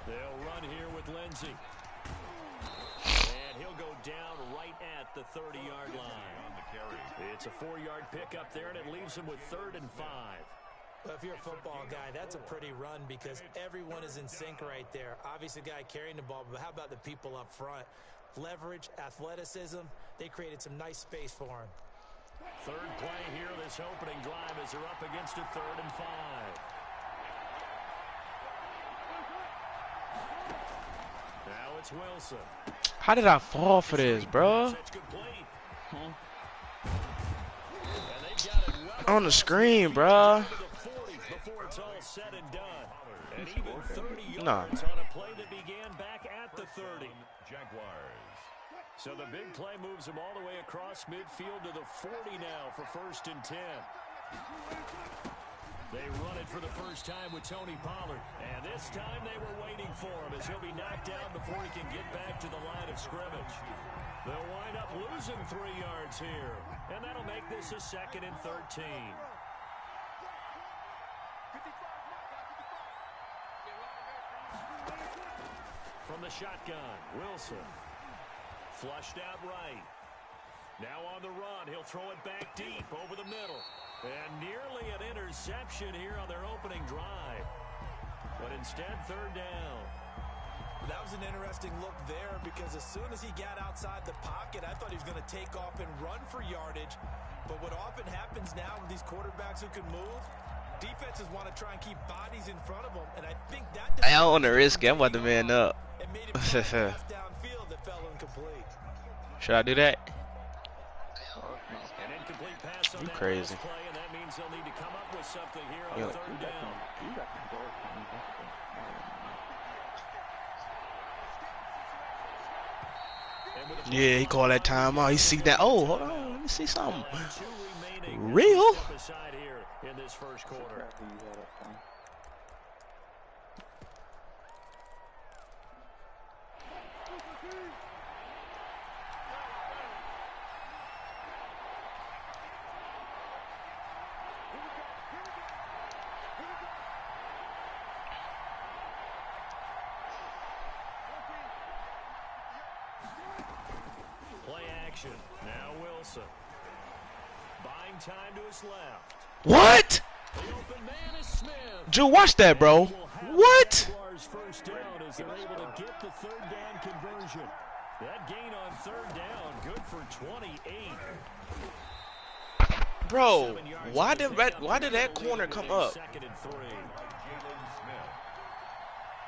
They'll run here with Lindsey. And he'll go down right at the 30-yard line. It's a 4-yard pickup there, and it leaves him with 3rd and 5. Well, if you're a football guy, that's a pretty run because everyone is in sync right there. Obviously, the guy carrying the ball, but how about the people up front? Leverage, athleticism, they created some nice space for him. 3rd play here, this opening drive as they're up against a 3rd and 5. Now it's Wilson. How did I fall for this, bro? On the screen, bro. Nah. On a play that began back at the 30. Jaguars. So the big play moves him all the way across midfield to the 40 now for 1st and 10. They run it for the first time with Tony Pollard. And this time they were waiting for him as he'll be knocked down before he can get back to the line of scrimmage. They'll wind up losing 3 yards here. And that'll make this a 2nd and 13. From the shotgun, Wilson. Flushed out right. Now on the run, he'll throw it back deep over the middle. And nearly an interception here on their opening drive. But instead, 3rd down. That was an interesting look there because as soon as he got outside the pocket, I thought he was going to take off and run for yardage. But what often happens now with these quarterbacks who can move, defenses want to try and keep bodies in front of them. And I think that... I don't want to risk it. I'm about to man up. downfield that fell incomplete. Should I do that? An incomplete pass on You that crazy. play, and that means they'll need to come up with something here on 3rd down. Yeah, he called that timeout. He see that. Oh, hold on. Let me see something. Real? Aside here in this 1st quarter. Play action. Now Wilson. Buying time to his left. What? The open man is Smith. Drew, watch that, bro. What? First down as they're able to get the 3rd down conversion. That gain on 3rd down, good for 28. Bro, why did that corner come up? 2nd and 3.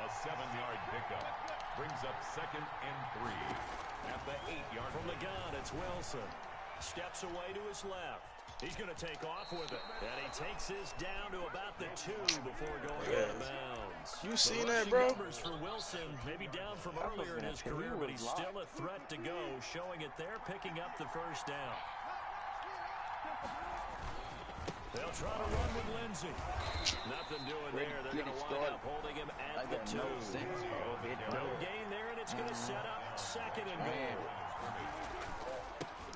A 7-yard pickup brings up 2nd and 3 at the 8-yard. From the gun, it's Wilson. Steps away to his left. He's going to take off with it. And he takes this down to about the 2 before going out of bounds. You seen that, bro? Numbers for Wilson, maybe down from earlier in his career, but he's still a threat to go, showing it there, picking up the 1st down. They'll try to run with Lindsey. Nothing doing there. They're going to wind up holding him at the 2. No gain there, and it's going to set up 2nd and goal.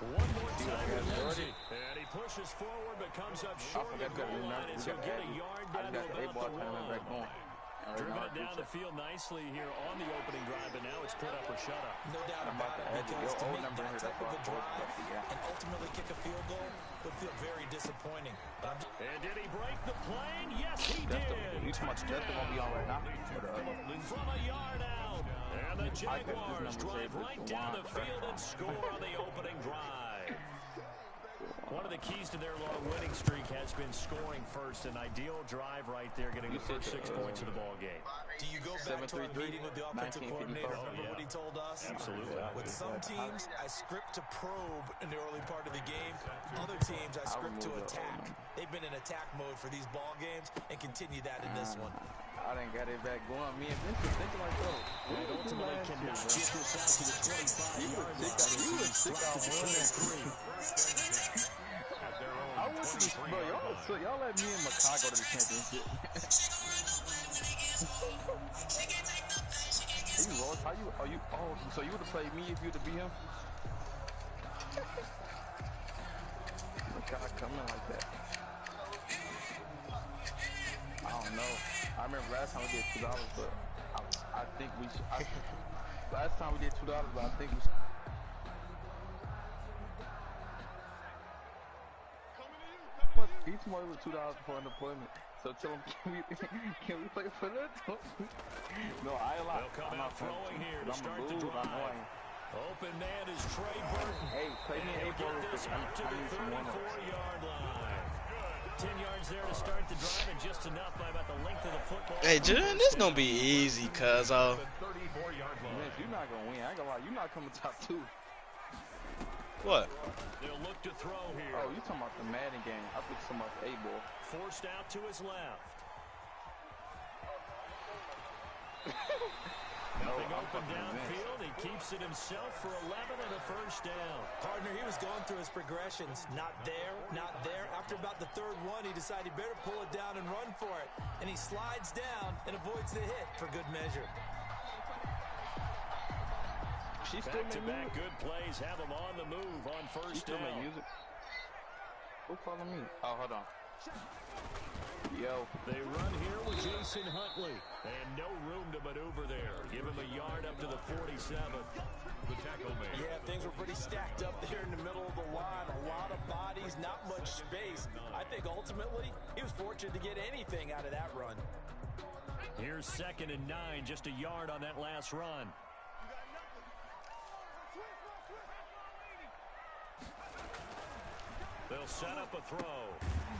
One more time with Lindsey. And he pushes forward, but comes up short of the goal line as he'll get a yard down to about the 1. Driven it down the field nicely here on the opening drive, but now it's put up or shut up. No doubt about it, because to make that type of a drive and ultimately kick a field goal would feel very disappointing. And did he break the plane? Yes, he did. Touchdown. From a yard out. And the Jaguars drive right down the field and score on the opening drive. One of the keys to their long winning streak has been scoring first. An ideal drive right there, getting the first 6 points of the ball game. Do you go back to our meeting with the offensive coordinator? Remember what he told us? Absolutely. With some teams, I script to probe in the early part of the game. Other teams, I script to attack. They've been in attack mode for these ball games and continue that in this one. I done got it back going. Me and Vince was thinking like, bro, And ultimately cannot get this out to the 25-yard line. you would stick out 1 and 3. I went to this, bro. Y'all let me and Makai go to the championship. You lost? How you? Are you? Oh, so you would have played me if you would have beat him? Makai coming like that. I don't know. I remember last time we did $2, but I was I think we should. Last time we did $2, but I think we. Each month was $2 for an appointment. So tell him, can we play for that? No, I ain't lying. They'll come out throwing here to start the I drive. know I am. Open man is Trey Burton. Hey, play me And an he'll get this up to the 34-yard line. 10 yards there to start the drive, and just enough by about the length of the football. Hey, Jalen, this gonna be easy, cuz The 34-yard line. Man, you're not gonna win. I ain't gonna lie. You're not coming top 2. what? They'll look to throw here. Oh, you talking about the Madden game? I think somebody A-ball. Forced out to his left. Nothing open downfield. He keeps it himself for 11 and a first down. Partner, he was going through his progressions. Not there, not there. After about the third one, he decided he better pull it down and run for it. And he slides down and avoids the hit for good measure. She still Back-to-back good plays have him on the move on first still down. make music. Who calling me? Oh, hold on. Yo. They run here with Jason Huntley. And no room to maneuver there. Give him a yard up to the 47. The tackle made. Yeah, things were pretty stacked up there in the middle of the line. A lot of bodies, not much space. I think ultimately he was fortunate to get anything out of that run. Here's 2nd and 9, just a yard on that last run. They'll set up a throw.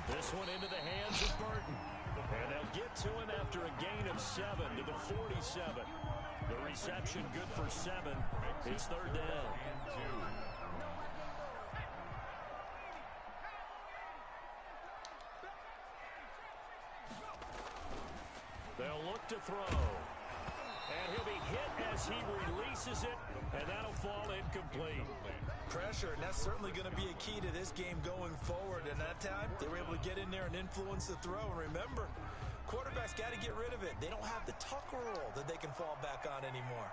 This one into the hands of Burton. And they'll get to him after a gain of 7 to the 47. The reception good for 7. It's 3rd down. They'll look to throw. And he'll be hit as he releases it, and that'll fall incomplete. Pressure, and that's certainly going to be a key to this game going forward. And that time, they were able to get in there and influence the throw. And remember, quarterbacks got to get rid of it. They don't have the tuck rule that they can fall back on anymore.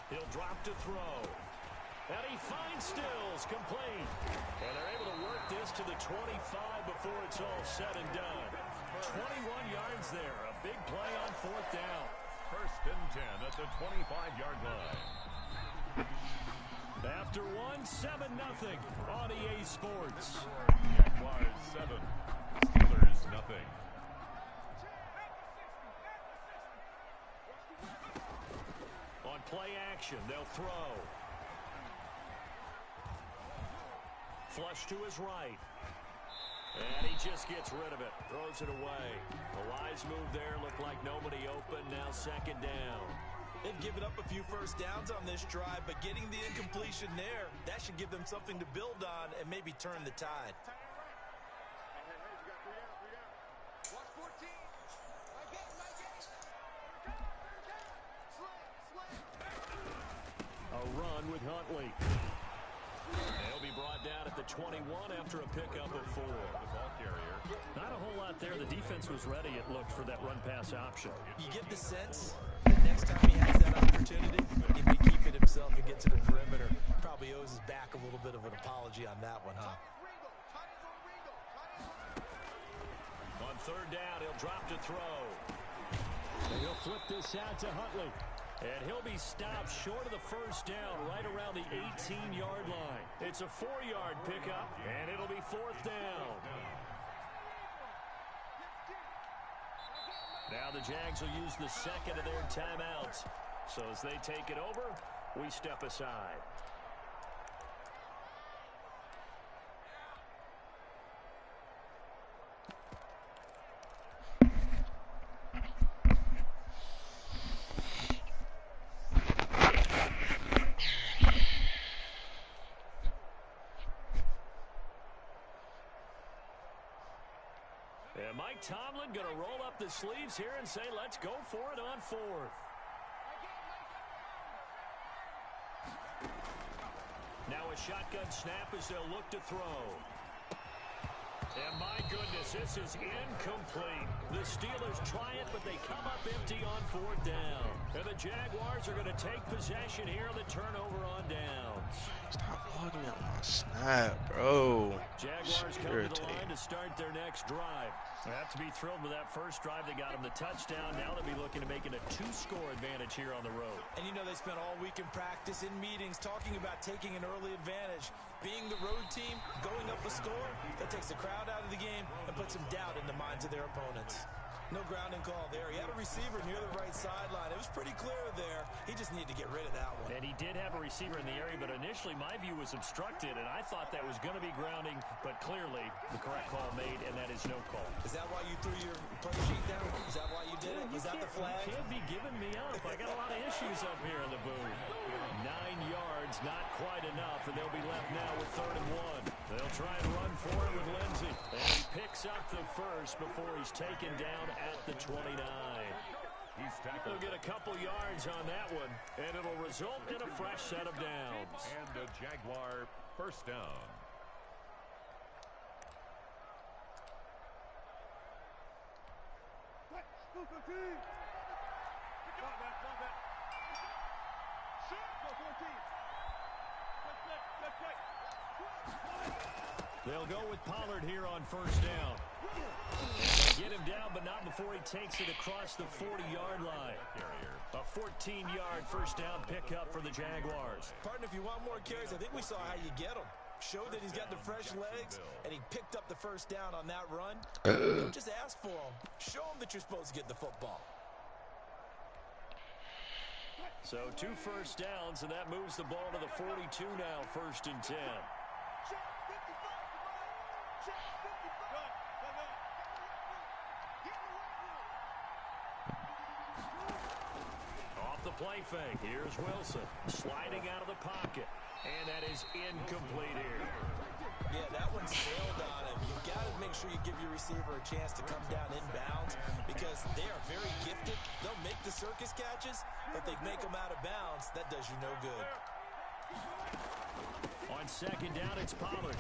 He'll drop to throw. And he finds Stills, complete. And they're able to work this to the 25 before it's all said and done. 21 yards there, a big play on 4th down. 1st and 10 at the 25-yard line. After 7-0 on EA Sports. Jaguars 7, Steelers nothing. On play action, they'll throw. Flush to his right. And he just gets rid of it. Throws it away. The wise move there. Looked like nobody open. Now 2nd down. They've given up a few first downs on this drive, but getting the incompletion there, that should give them something to build on and maybe turn the tide. A run with Huntley. They'll be brought down at the 21 after a pickup of 4. The ball carrier. Not a whole lot there. The defense was ready, it looked, for that run-pass option. You get the sense that next time he has that opportunity, he may keep it himself and get to the perimeter. Probably owes his back a little bit of an apology on that one, huh? On 3rd down, he'll drop to throw. And he'll flip this out to Huntley. And he'll be stopped short of the first down right around the 18-yard line. It's a 4-yard pickup, and it'll be 4th down. Now the Jags will use the 2nd of their timeouts. So as they take it over, we step aside. And Mike Tomlin going to roll up the sleeves here and say, let's go for it on 4th. Now a shotgun snap as they'll look to throw. And my goodness, this is incomplete. The Steelers try it, but they come up empty on 4th down. And the Jaguars are going to take possession here on the turnover on downs. Stop holding me on my snap, bro. Jaguars come to the line to start their next drive. They have to be thrilled with that first drive. They got him the touchdown. Now they'll be looking to make it a 2-score advantage here on the road. And you know they spent all week in practice, in meetings, talking about taking an early advantage. Being the road team, going up a score, that takes the crowd out of the game and puts some doubt in the minds of their opponents. No grounding call there. He had a receiver near the right sideline. It was pretty clear there. He just needed to get rid of that one. And he did have a receiver in the area, but initially my view was obstructed, and I thought that was going to be grounding, but clearly the correct call made, and that is no call. Is that why you threw your play sheet down? Is that why you did it? Was that the flag? You can't be giving me up. I got a lot of issues up here in the booth. 9 yards, not quite enough, and they'll be left now with 3rd and 1. They'll try and run for it with Lindsey. And he picks up the first before he's taken down at the 29. He'll get a couple yards on that one, and it'll result in a fresh set of downs. And a Jaguar first down. They'll go with Pollard here on first down. They get him down, but not before he takes it across the 40-yard line. A 14-yard first down pickup for the Jaguars. Partner, if you want more carries, I think we saw how you get them. Show that he's got the fresh legs, and he picked up the first down on that run. Don't just ask for him. Show him that you're supposed to get the football. So 2 first downs, and that moves the ball to the 42 now, 1st and 10. Off the play fake, here's Wilson, sliding out of the pocket, and that is incomplete here. Yeah, that one sailed on him. You've got to make sure you give your receiver a chance to come down inbounds because they are very gifted. They'll make the circus catches, but they make them out of bounds. That does you no good. On 2nd down, it's Pollard.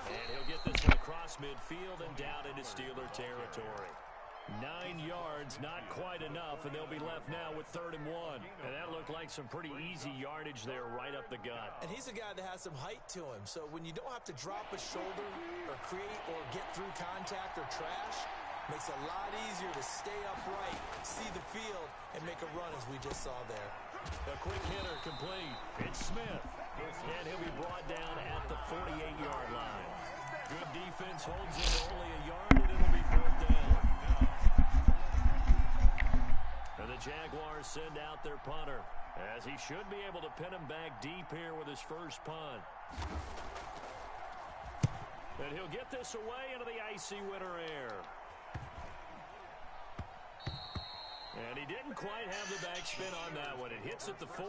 And he'll get this one across midfield and down into Steeler territory. 9 yards, not quite enough, and they'll be left now with 3rd and 1. And that looked like some pretty easy yardage there right up the gut. And he's a guy that has some height to him, so when you don't have to drop a shoulder or create or get through contact or trash, makes it a lot easier to stay upright, see the field, and make a run as we just saw there. A quick hitter complete. It's Smith. And he'll be brought down at the 48-yard line. Good defense holds him only a yard, and it'll be 4th down. And the Jaguars send out their punter, as he should be able to pin him back deep here with his first punt. And he'll get this away into the icy winter air. And he didn't quite have the backspin on that one. It hits at the 4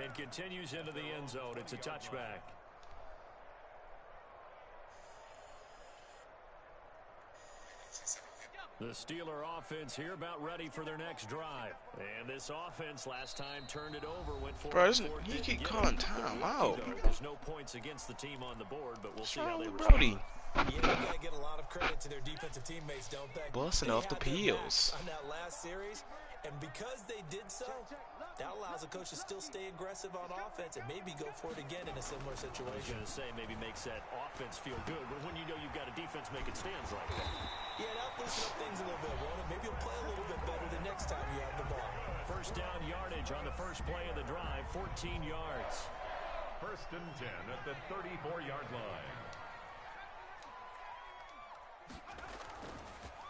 and continues into the end zone. It's a touchback. The Steeler offense here about ready for their next drive. And this offense last time turned it over, went for Bro, you keep calling time out. There's no points against the team on the board, but we'll see how they respond. Brody. Yeah, they gotta get a lot of credit to their defensive teammates, don't they? Busting off the peels. On that last series, and because they did so, that allows a coach to still stay aggressive on offense and maybe go for it again in a similar I was situation. going to say maybe makes that offense feel good, but when you know you've got a defense making stands like that. Yeah, that'll loosen up things a little bit, won't it? Maybe you'll play a little bit better the next time you have the ball. First down yardage on the first play of the drive, 14 yards. 1st and 10 at the 34-yard line.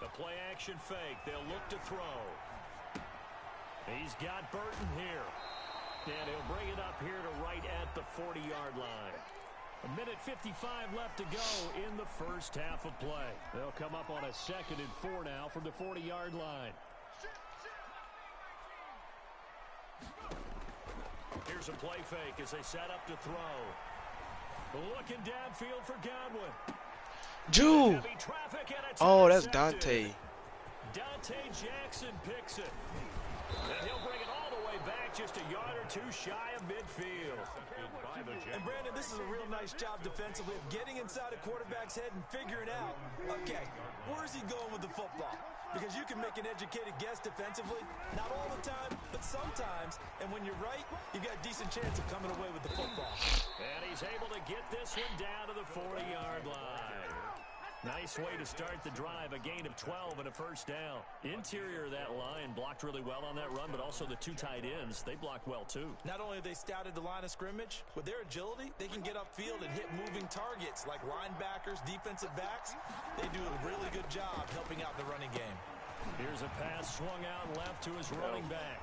The play action fake. They'll look to throw. He's got Burton here. And he'll bring it up here to right at the 40-yard line. 1:55 left to go in the first half of play. They'll come up on a 2nd and 4 now from the 40-yard line. Here's a play fake as they set up to throw. Looking downfield for Godwin. Drew. Oh, that's Dante. Dante Jackson picks it. And he'll bring it all the way back just a yard or 2 shy of midfield. And Brandon, this is a real nice job defensively of getting inside a quarterback's head and figuring out, okay, where's he going with the football? Because you can make an educated guess defensively, not all the time, but sometimes. And when you're right, you've got a decent chance of coming away with the football. And he's able to get this one down to the 40-yard line. Nice way to start the drive, a gain of 12 and a first down. Interior of that line blocked really well on that run, but also the two tight ends, they blocked well too. Not only have they scouted the line of scrimmage, with their agility, they can get upfield and hit moving targets like linebackers, defensive backs. They do a really good job helping out the running game. Here's a pass swung out left to his running back.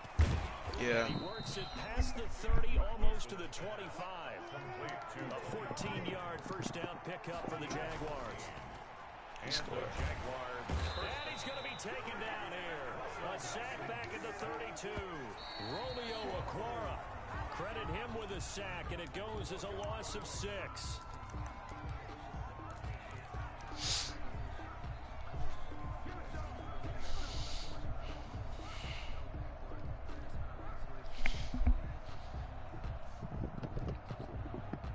Yeah. He works it past the 30, almost to the 25. A 14-yard first down pickup for the Jaguars. And the Jaguars. And he's going to be taken down here. A sack back at the 32. Romeo Okwara. Credit him with a sack, and it goes as a loss of 6.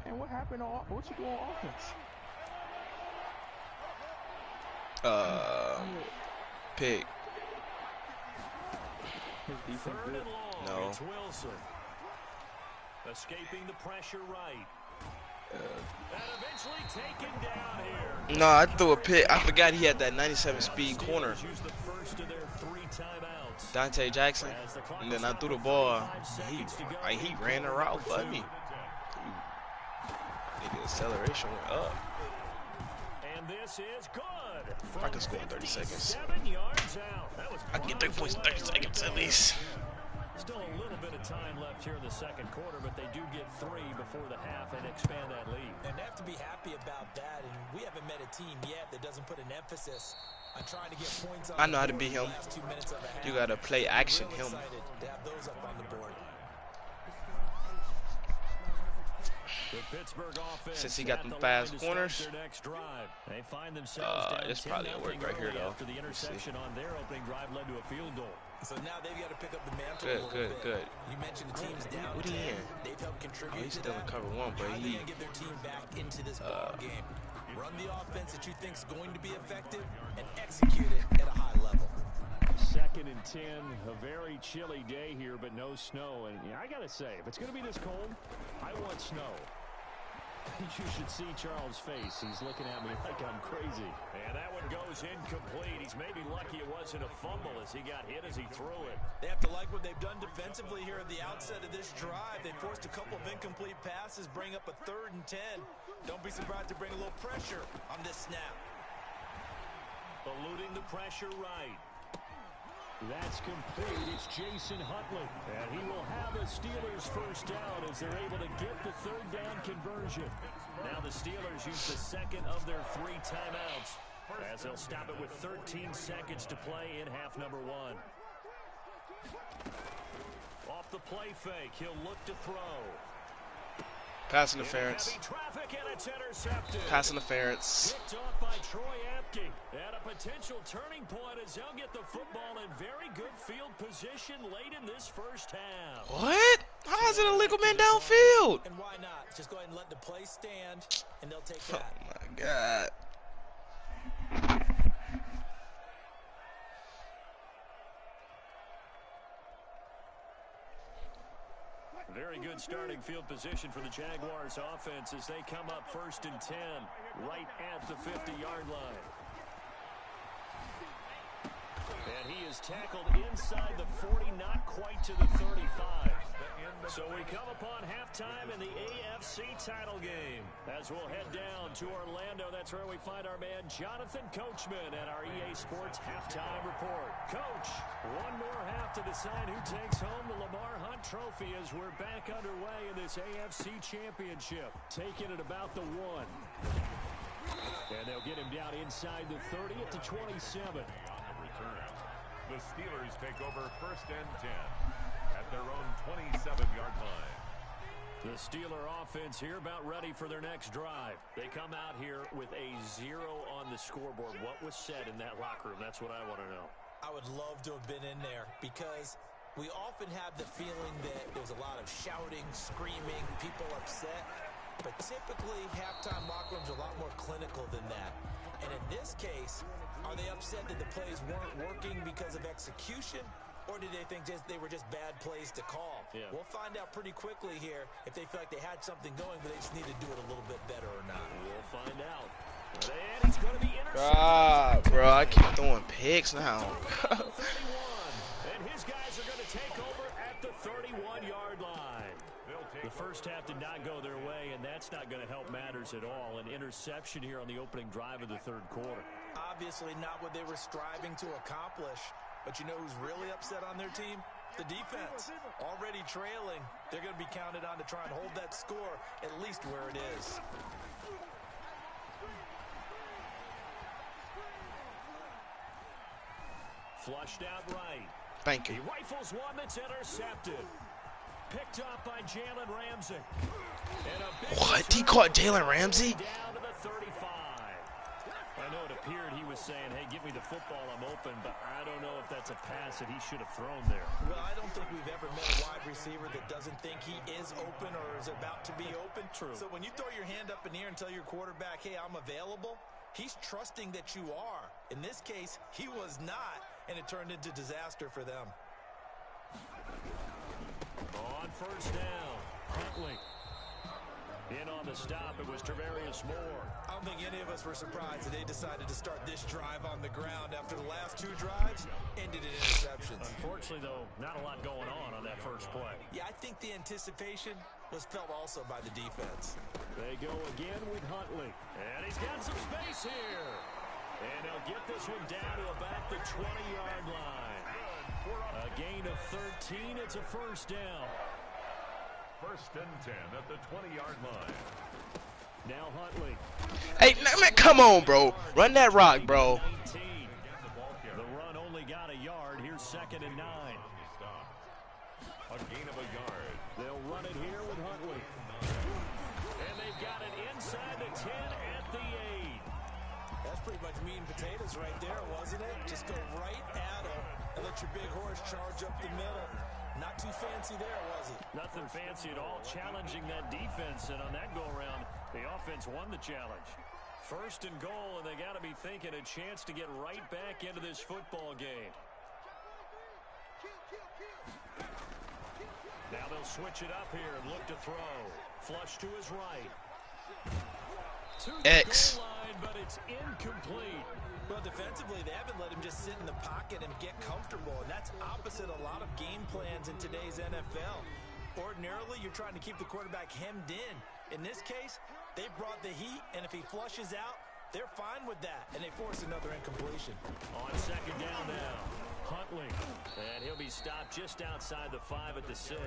And what happened on what you do on offense? Pick. His defense Third good. and long. No. It's Wilson. Escaping the pressure right. And eventually taken down here. No, I threw a pick. I forgot he had that 97 speed corner. Use the first of their 3 timeouts. Dante Jackson. And then I threw the ball. He ran the route for me. The acceleration went up. And this is good. I can score in 30 seconds. 7 yards out. That was I can get 3 points in 30 seconds at least. Still a little bit of time left here in the second quarter, but they do get 3 before the half and expand that lead. And they have to be happy about that. And we haven't met a team yet that doesn't put an emphasis on trying to get points on I know how to the beat him. last 2 minutes of a half. You gotta play action Really him. excited to have those up on the board. The Pittsburgh offense Since he got at them the fast line to corners. start their next drive. They find themselves down It's probably gonna work 10-0 right here, early though. after the interception on their opening drive led to a field goal. So now they've got to pick up the mantle a Good, little good, bit. good. You mentioned the team's down What 10. he in? They've helped Oh, contribute he's to still in that. cover 1, but How are they he going to get their team back into this ball game? Run the offense that you think is going to be effective and execute it at a high level. 2nd and 10, a very chilly day here, but no snow. And I got to say, if it's going to be this cold, I want snow. You should see Charles' face. He's looking at me like I'm crazy. And that one goes incomplete. He's maybe lucky it wasn't a fumble as he got hit as he threw it. They have to like what they've done defensively here at the outset of this drive. They forced a couple of incomplete passes, bring up a 3rd and 10. Don't be surprised to bring a little pressure on this snap. Eluding the pressure right. That's complete. It's Jason Huntley. And he will have the Steelers first down as they're able to get the 3rd down conversion. Now the Steelers use the 2nd of their 3 timeouts as they'll stop it with 13 seconds to play in half number 1. Off the play fake, he'll look to throw. Pass interference. Heavy traffic and it's intercepted. Pass interference. Picked off by Troy Apke. And a potential turning point as they'll get the football in very good field position late in this first half. What? How is it a legal man downfield? And why not? Just go ahead and let the play stand, and they'll take Oh that. my God. Very good starting field position for the Jaguars offense as they come up 1st and 10 right at the 50-yard line. And he is tackled inside the 40, not quite to the 35. So we come upon halftime in the AFC title game. As we'll head down to Orlando, that's where we find our man Jonathan Coachman at our EA Sports Halftime Report. Coach, one more half to decide who takes home the Lamar Hunt Trophy as we're back underway in this AFC Championship. Taking it about the 1. And they'll get him down inside the 30 at the 27. The Steelers take over 1st and 10 at their own 27-yard line. The Steeler offense here about ready for their next drive. They come out here with a 0 on the scoreboard. What was said in that locker room? That's what I want to know. I would love to have been in there because we often have the feeling that there's a lot of shouting, screaming, people upset. But typically, halftime locker rooms are a lot more clinical than that. And in this case, are they upset that the plays weren't working because of execution? Or did they think they were just bad plays to call? Yeah. We'll find out pretty quickly here if they feel like they had something going, but they just need to do it a little bit better or not. We'll find out. And he's going to be intercepted. Ah, bro, I keep throwing picks now. 31. And his guys are going to take over at the 31-yard line. The first half did not go their way, and that's not going to help matters at all. An interception here on the opening drive of the third quarter. Obviously not what they were striving to accomplish. But you know who's really upset on their team? The defense. Already trailing. They're going to be counted on to try and hold that score at least where it is. Flushed out right. Thank you. He rifles one that's intercepted. Picked up by Jalen Ramsey. And a big What? He caught Jalen Ramsey? down to the 35. I know it appeared he was saying, hey, give me the football, I'm open, but I don't know if that's a pass that he should have thrown there. Well, I don't think we've ever met a wide receiver that doesn't think he is open or is about to be open. True. So when you throw your hand up in the air and tell your quarterback, hey, I'm available, he's trusting that you are. In this case, he was not, and it turned into disaster for them. On first down, Huntley. In on the stop, it was Travarius Moore. I don't think any of us were surprised that they decided to start this drive on the ground after the last two drives ended in interceptions. Unfortunately, though, not a lot going on that first play. Yeah, I think the anticipation was felt also by the defense. They go again with Huntley. And he's got some space here. And he'll get this one down to about the 20-yard line. A gain of 13. It's a first down. First and 10 at the 20-yard line. Now Huntley. Hey, man, come on, bro. Run that rock, bro. 19. The run only got a yard. Here's second and 9. A gain of a yard. They'll run it here with Huntley. And they've got it inside the 10 at the 8. That's pretty much meat and potatoes right there, wasn't it? Just go right at him and let your big horse charge up the middle. Not too fancy there, was it? Nothing fancy at all, challenging that defense, and on that go-around, the offense won the challenge. First and goal, and they got to be thinking a chance to get right back into this football game. Now they'll switch it up here and look to throw. Flush to his right. To the X. goal line, but it's incomplete. Well, defensively, they haven't let him just sit in the pocket and get comfortable, and that's opposite a lot of game plans in today's NFL. Ordinarily, you're trying to keep the quarterback hemmed in. In this case, they brought the heat, and if he flushes out, they're fine with that, and they force another incompletion. On second down now, Huntley, and he'll be stopped just outside the 5 at the 6.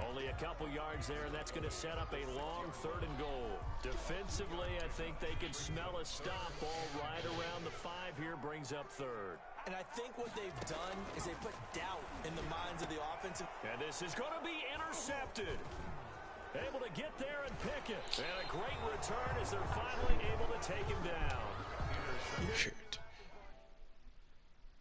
Only a couple yards there, and that's going to set up a long third and goal. Defensively, I think they can smell a stop all right around the 5 here, brings up third. And I think what they've done is they put doubt in the minds of the offensive. And this is going to be intercepted. Able to get there and pick it. And a great return as they're finally able to take him down. Shit.